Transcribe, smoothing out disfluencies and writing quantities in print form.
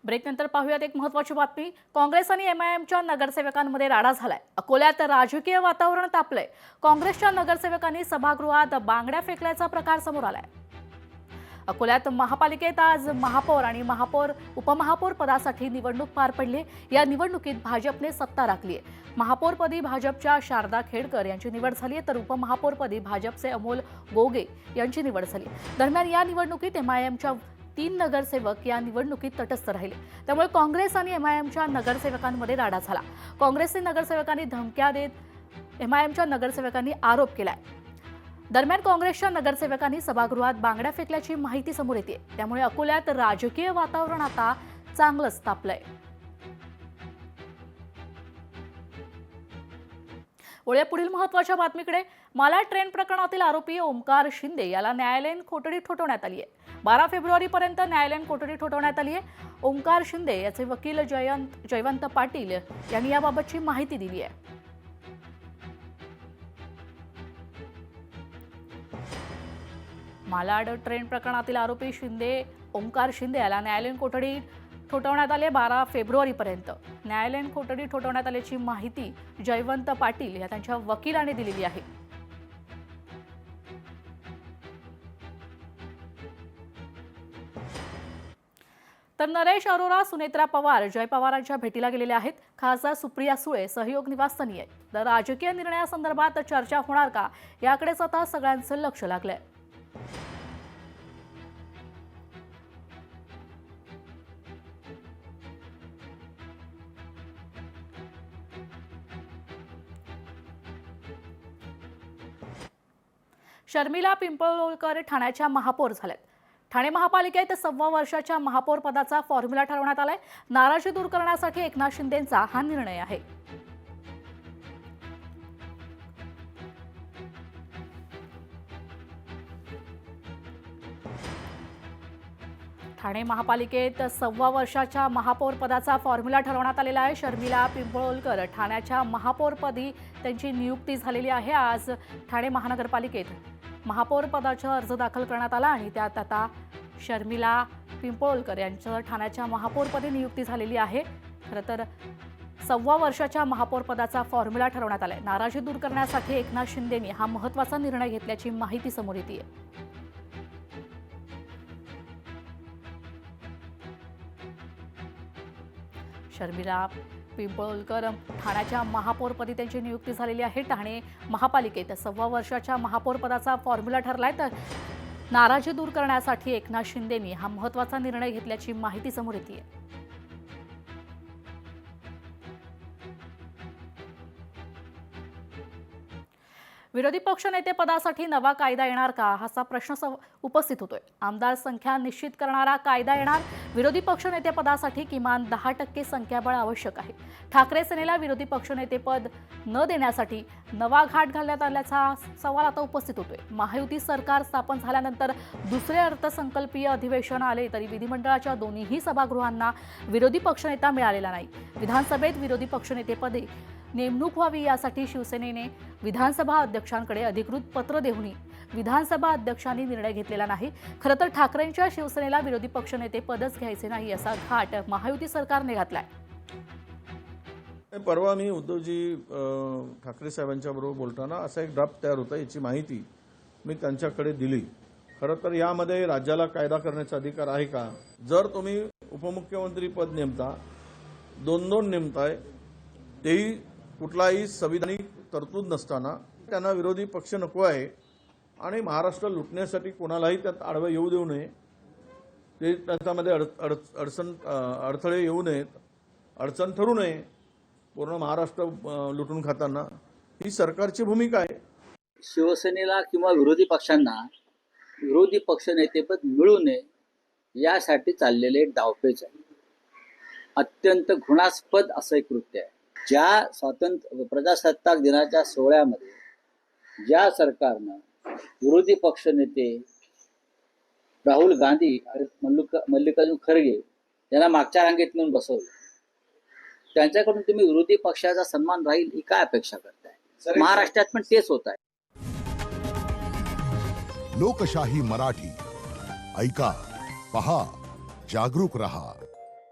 ब्रेकनंतर पाहूयात एक महत्त्वाची बातमी। काँग्रेस आणि एमआयएमच्या नगरसेवकांमध्ये राडा झालाय। अकोल्यात राजकीय वातावरण तापलंय। काँग्रेसच्या नगरसेवकांनी सभागृहात बांगड्या फेकल्याचा प्रकार समोर आलाय। अकोल्यात महापालिकेत आज महापौर आणि उपमहापौर पदासाठी निवडणूक पार पडली। या निवडणुकीत भाजपने सत्ता राखली आहे। महापौरपदी भाजपच्या शारदा खेडकर यांची निवड झाली तर उपमहापौरपदी भाजपचे अमोल गोगे यांची निवड झाली। दरम्यान या निवडणुकीत एमआयएमच्या 3 नगरसेवक या निवडणुकीत तटस्थ राहिले। त्यामुळे काँग्रेस आणि एमआयएमच्या नगरसेवकांमध्ये राडा झाला। काँग्रेसचे नगरसेवकांनी धमक्या देत एमआयएमच्या नगरसेवकांनी आरोप केलाय। दरम्यान काँग्रेसच्या नगरसेवकांनी सभागृहात बांगड्या फेकल्याची माहिती समोर येते। त्यामुळे अकोल्यात राजकीय वातावरण आता चांगलंच तापलंय। वळूया पुढील महत्त्वाच्या बातमीकडे। मालाड ट्रेन प्रकरणातील आरोपी ओमकार शिंदे याला न्यायालयीन कोठडी ठोठावण्यात आली आहे। 12 फेब्रुवारीपर्यंत न्यायालयीन कोठडी ठोठावण्यात आली आहे। ओमकार शिंदे याचे वकील जयवंत पाटील यांनी याबाबतची माहिती दिली आहे। मालाड ट्रेन प्रकरणातील आरोपी ओमकार शिंदे याला न्यायालयीन कोठडी ठोठावण्यात आले 12 फेब्रुवारीपर्यंत। न्यायालयीन कोठडी ठोठावण्यात आल्याची माहिती जयवंत पाटील या त्यांच्या वकिलाने दिलेली आहे। तर नरेश अरोरा, सुनेत्रा पवार, जय पवारांच्या भेटीला गेलेले आहेत। खासदार सुप्रिया सुळे सहयोग निवासस्थानी आहेत। तर राजकीय निर्णयासंदर्भात चर्चा होणार का याकडेच आता सगळ्यांचं लक्ष लागलंय। शर्मिला पिंपळकर ठाण्याच्या महापौर झाल्यात। ठाणे महापालिकेत 6व्या वर्षाच्या महापौर पदाचा फॉर्म्युला ठरवण्यात आलाय। नाराजी दूर करण्यासाठी एकनाथ शिंदेंचा हा निर्णय आहे। ठाणे महापालिकेत 6व्या वर्षाच्या महापौर पदाचा फॉर्म्युला ठरवण्यात आलेला आहे। शर्मिला पिंपळकर ठाण्याच्या महापौरपदी त्यांची नियुक्ती झालेली आहे। आज ठाणे महानगरपालिकेत महापौर पदाचा अर्ज दाखल करण्यात आला आणि त्यात आता शर्मिला पिंपळकर यांच्या ठाण्याच्या महापौरपदी नियुक्ती झालेली आहे। खरं तर 6व्या वर्षाच्या महापौर पदाचा फॉर्म्युला ठरवण्यात आलाय। नाराजी दूर करण्यासाठी एकनाथ शिंदेंनी हा महत्त्वाचा निर्णय घेतल्याची माहिती समोर येते। शर्मिला पिंपळकर ठाण्याच्या महापौरपदी त्यांची नियुक्ती झालेली आहे। ठाणे महापालिकेत 6व्या वर्षाच्या महापौर पदाचा फॉर्म्युला ठरलाय तर नाराजी दूर करण्यासाठी एकनाथ शिंदेंनी हा महत्त्वाचा निर्णय घेतल्याची माहिती समोर येते। विरोधी पक्षनेते पदासाठी नवा कायदा येणार का असा प्रश्न उपस्थित होतोय। आमदार संख्या निश्चित करणारा कायदा येणार। विरोधी पक्षनेते पदासाठी किमान 10% संख्याबळ आवश्यक आहे। ठाकरे सेनेला विरोधी पक्षनेतेपद न देण्यासाठी नवा घाट घालण्यात आल्याचा सवाल आता उपस्थित होतोय। महायुती सरकार स्थापन झाल्यानंतर दुसरे अर्थसंकल्पीय अधिवेशन आले तरी विधिमंडळाच्या दोन्ही सभागृहांना विरोधी पक्षनेता मिळालेला नाही। विधानसभेत विरोधी पक्षनेतेपदी नेमणूक व्हावी यासाठी शिवसेनेने विधानसभा अध्यक्षांकडे अधिकृत पत्र देऊनही विधानसभा अध्यक्षांनी निर्णय घेतलेला नाही। खरं तर ठाकरेंच्या शिवसेनेला विरोधी पक्षनेते पदच घ्यायचे नाही असा घाट महायुती सरकारने घातलाय। परवा मी उद्धवजी ठाकरे साहेबांच्या बरोबर बोलताना असा एक ड्राफ्ट तयार होता, याची माहिती मी त्यांच्याकडे दिली। खरं तर यामध्ये राज्याला कायदा करण्याचा अधिकार आहे का? जर तुम्ही उपमुख्यमंत्री पद नेमता, 2-2 नेमताय, तेही कुठलाही संविधानिक तरतूद नसताना त्यांना विरोधी पक्ष नको आहे आणि महाराष्ट्र लुटण्यासाठी कोणालाही त्यात आडवे येऊ देऊ नये, ते त्याच्यामध्ये अडथळे येऊ नयेत, अडचण ठरू नये, पूर्ण महाराष्ट्र लुटून खाताना ही सरकारची भूमिका आहे। शिवसेनेला किंवा विरोधी पक्षांना विरोधी पक्षनेतेपद मिळू नये यासाठी चाललेले डावपेच आहे। अत्यंत घृणास्पद असं एक कृत्य आहे। ज्या प्रजासत्ताक दिनाच्या सोहळ्यामध्ये ज्या सरकारनं विरोधी पक्षनेते राहुल गांधी आणि मल्लिकार्जुन खरगे यांना मागच्या रांगेत नेऊन बसवलं, त्यांच्याकडून तुम्ही विरोधी पक्षाचा सन्मान राहील ही काय अपेक्षा करताय? महाराष्ट्रात पण तेच होत आहे। लोकशाही मराठी ऐका, पहा, जागरूक रहा।